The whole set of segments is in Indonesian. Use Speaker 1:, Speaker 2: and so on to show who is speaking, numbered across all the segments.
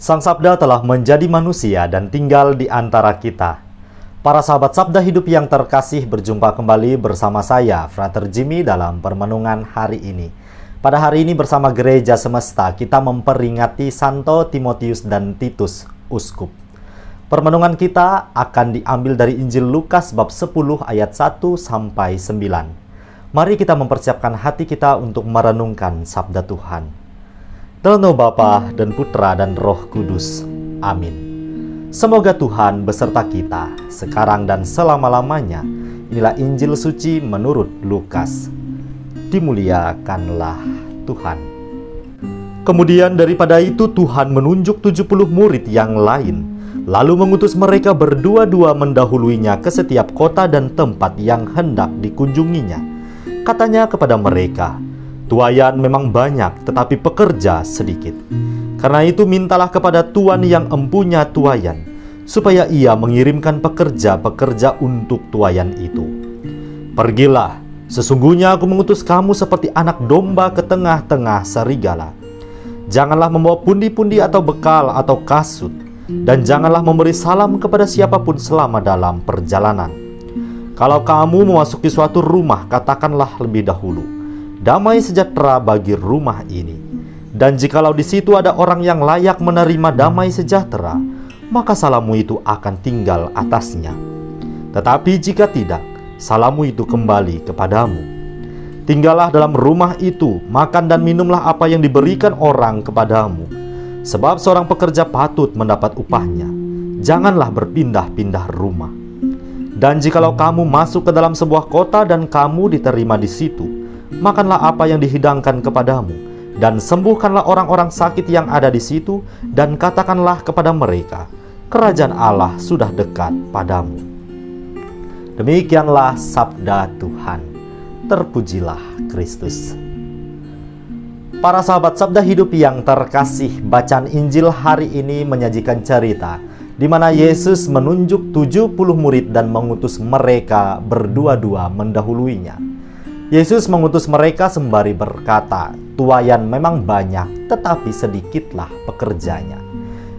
Speaker 1: Sang Sabda telah menjadi manusia dan tinggal di antara kita. Para sahabat Sabda Hidup yang terkasih, berjumpa kembali bersama saya, Frater Jimmy, dalam permenungan hari ini. Pada hari ini bersama Gereja Semesta, kita memperingati Santo Timotius dan Titus, Uskup. Permenungan kita akan diambil dari Injil Lukas bab 10 ayat 1 sampai 9. Mari kita mempersiapkan hati kita untuk merenungkan Sabda Tuhan. Dalam nama Bapa dan Putra dan Roh Kudus. Amin. Semoga Tuhan beserta kita, sekarang dan selama-lamanya. Inilah Injil suci menurut Lukas. Dimuliakanlah Tuhan. Kemudian daripada itu Tuhan menunjuk 70 murid yang lain, lalu mengutus mereka berdua-dua mendahuluinya ke setiap kota dan tempat yang hendak dikunjunginya. Katanya kepada mereka, "Tuayan memang banyak, tetapi pekerja sedikit. Karena itu mintalah kepada Tuan yang empunya tuayan, supaya ia mengirimkan pekerja-pekerja untuk tuayan itu. Pergilah, sesungguhnya aku mengutus kamu seperti anak domba ke tengah-tengah serigala. Janganlah membawa pundi-pundi atau bekal atau kasut, dan janganlah memberi salam kepada siapapun selama dalam perjalanan. Kalau kamu memasuki suatu rumah, katakanlah lebih dahulu, 'Damai sejahtera bagi rumah ini.' Dan jikalau di situ ada orang yang layak menerima damai sejahtera, maka salammu itu akan tinggal atasnya. Tetapi jika tidak, salammu itu kembali kepadamu. Tinggallah dalam rumah itu, makan dan minumlah apa yang diberikan orang kepadamu. Sebab seorang pekerja patut mendapat upahnya. Janganlah berpindah-pindah rumah. Dan jikalau kamu masuk ke dalam sebuah kota dan kamu diterima di situ, makanlah apa yang dihidangkan kepadamu. Dan sembuhkanlah orang-orang sakit yang ada di situ, dan katakanlah kepada mereka, kerajaan Allah sudah dekat padamu." Demikianlah sabda Tuhan. Terpujilah Kristus. Para sahabat Sabda Hidup yang terkasih, bacaan Injil hari ini menyajikan cerita di mana Yesus menunjuk 70 murid dan mengutus mereka berdua-dua mendahuluinya. Yesus mengutus mereka sembari berkata, "Tuayan memang banyak, tetapi sedikitlah pekerjanya.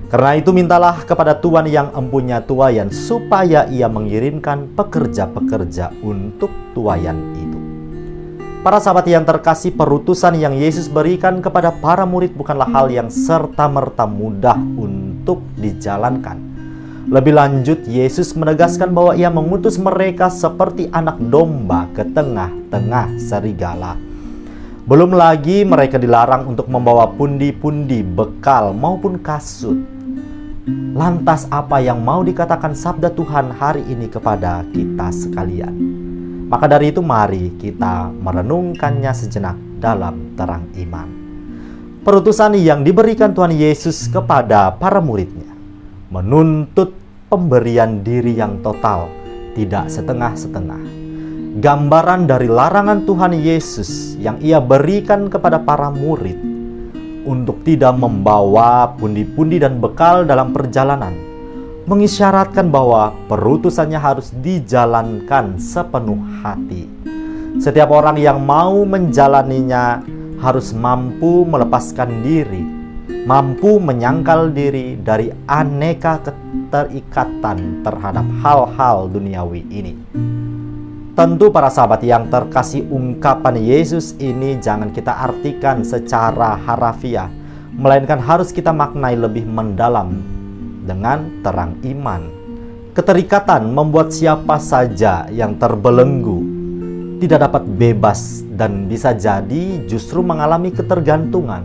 Speaker 1: Karena itu mintalah kepada Tuan yang empunya tuayan, supaya ia mengirimkan pekerja-pekerja untuk tuayan itu." Para sahabat yang terkasih, perutusan yang Yesus berikan kepada para murid bukanlah hal yang serta-merta mudah untuk dijalankan. Lebih lanjut, Yesus menegaskan bahwa ia mengutus mereka seperti anak domba ke tengah-tengah serigala. Belum lagi mereka dilarang untuk membawa pundi-pundi, bekal maupun kasut. Lantas apa yang mau dikatakan sabda Tuhan hari ini kepada kita sekalian? Maka dari itu mari kita merenungkannya sejenak dalam terang iman. Perutusan yang diberikan Tuhan Yesus kepada para muridnya menuntut pemberian diri yang total, tidak setengah-setengah. Gambaran dari larangan Tuhan Yesus yang ia berikan kepada para murid untuk tidak membawa pundi-pundi dan bekal dalam perjalanan, mengisyaratkan bahwa perutusannya harus dijalankan sepenuh hati. Setiap orang yang mau menjalaninya harus mampu melepaskan diri, mampu menyangkal diri dari aneka keterikatan terhadap hal-hal duniawi ini. Tentu para sahabat yang terkasih, ungkapan Yesus ini jangan kita artikan secara harafiah, melainkan harus kita maknai lebih mendalam dengan terang iman. Keterikatan membuat siapa saja yang terbelenggu tidak dapat bebas dan bisa jadi justru mengalami ketergantungan.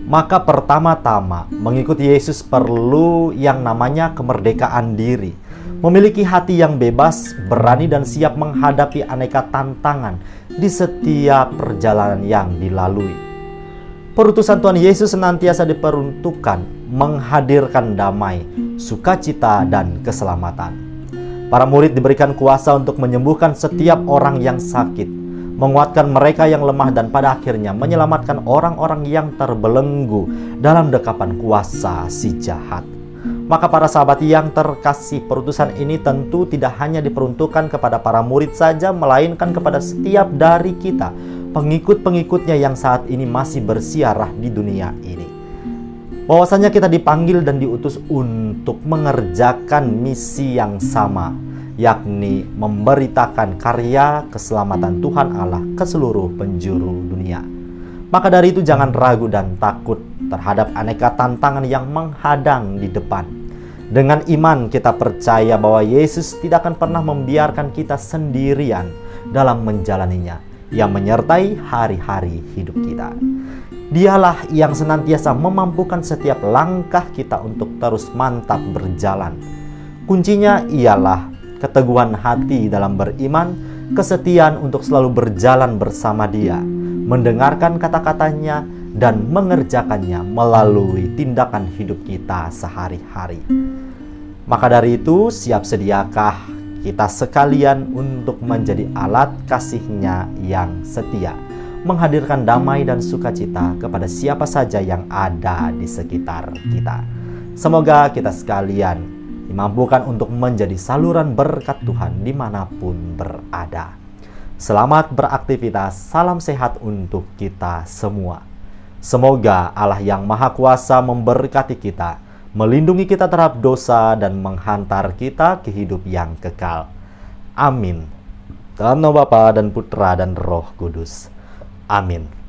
Speaker 1: Maka pertama-tama mengikuti Yesus perlu yang namanya kemerdekaan diri. Memiliki hati yang bebas, berani dan siap menghadapi aneka tantangan di setiap perjalanan yang dilalui. Perutusan Tuhan Yesus senantiasa diperuntukkan menghadirkan damai, sukacita dan keselamatan. Para murid diberikan kuasa untuk menyembuhkan setiap orang yang sakit, menguatkan mereka yang lemah, dan pada akhirnya menyelamatkan orang-orang yang terbelenggu dalam dekapan kuasa si jahat. Maka para sahabat yang terkasih, perutusan ini tentu tidak hanya diperuntukkan kepada para murid saja, melainkan kepada setiap dari kita, pengikut-pengikutnya yang saat ini masih bersiarah di dunia ini. bahwasanya kita dipanggil dan diutus untuk mengerjakan misi yang sama, yakni memberitakan karya keselamatan Tuhan Allah ke seluruh penjuru dunia. Maka dari itu jangan ragu dan takut terhadap aneka tantangan yang menghadang di depan. Dengan iman kita percaya bahwa Yesus tidak akan pernah membiarkan kita sendirian dalam menjalaninya, yang menyertai hari-hari hidup kita. Dialah yang senantiasa memampukan setiap langkah kita untuk terus mantap berjalan. Kuncinya ialah keteguhan hati dalam beriman, kesetiaan untuk selalu berjalan bersama Dia, mendengarkan kata-katanya dan mengerjakannya melalui tindakan hidup kita sehari-hari. Maka dari itu, siap sediakah kita sekalian untuk menjadi alat kasih-Nya yang setia, menghadirkan damai dan sukacita kepada siapa saja yang ada di sekitar kita. Semoga kita sekalian dimampukan untuk menjadi saluran berkat Tuhan dimanapun berada. Selamat beraktivitas, salam sehat untuk kita semua. Semoga Allah yang Maha Kuasa memberkati kita, melindungi kita terhadap dosa dan menghantar kita ke hidup yang kekal. Amin. Dalam nama Bapa dan Putra dan Roh Kudus. Amin.